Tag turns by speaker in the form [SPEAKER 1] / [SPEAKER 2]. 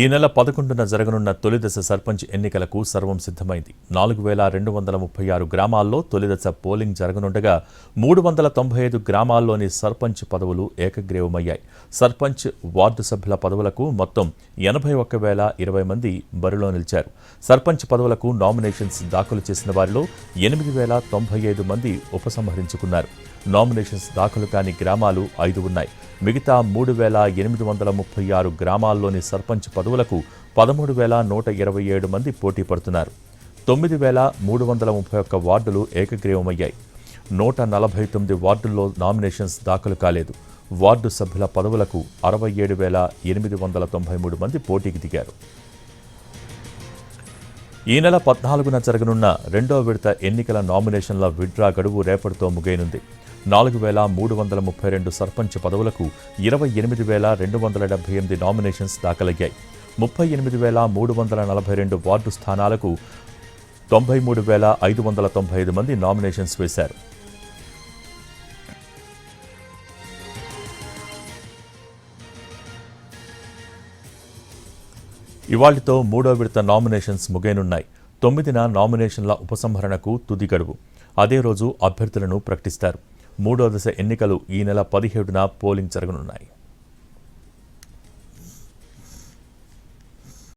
[SPEAKER 1] ఈ నెల 11న జరగనున్న తొలిదశ సర్పంచ్ ఎన్నికలకు సర్వం సిద్ధమైంది. 4236 గ్రామాల్లో తొలిదశ పోలింగ్ జరగనుండగా 395 గ్రామాల్లోని సర్పంచ్ పదవులు ఏకగ్రీవమయ్యాయి. సర్పంచ్, వార్డు సభ్యుల పదవులకు మొత్తం 81,020 మంది బరిలో నిలిచారు. సర్పంచ్ పదవులకు నామినేషన్స్ దాఖలు చేసిన వారిలో 8,095 మంది ఉపసంహరించుకున్నారు. నామినేషన్స్ దాఖలు కాని గ్రామాలు 5 ఉన్నాయి. మిగతా 3,836 గ్రామాల్లోని సర్పంచ్ పదవులకు 13,127 మంది పోటీ పడుతున్నారు. 9,331 వార్డులు ఏకగ్రీవమయ్యాయి. 149 వార్డుల్లో నామినేషన్స్ దాఖలు కాలేదు. వార్డు సభ్యుల పదవులకు 67,893 మంది పోటీకి దిగారు. ఈ నెల 14న జరగనున్న రెండో విడత ఎన్నికల నామినేషన్ల విత్డ్రా గడువు రేపటితో ముగియనుంది. 4,332 సర్పంచ్ పదవులకు 28,278 నామినేషన్స్ దాఖలయ్యాయి. 38,342 వార్డు స్థానాలకు 93,595 మంది నామినేషన్స్ వేశారు. ఇవాళ్టితో మూడో విడత నామినేషన్స్ ముగియనున్నాయి. 9న నామినేషన్ల ఉపసంహరణకు తుది గడువు. అదే రోజు అభ్యర్థులను ప్రకటిస్తారు. మూడో దశ ఎన్నికలు ఈ నెల 17న పోలింగ్ జరగనున్నాయి.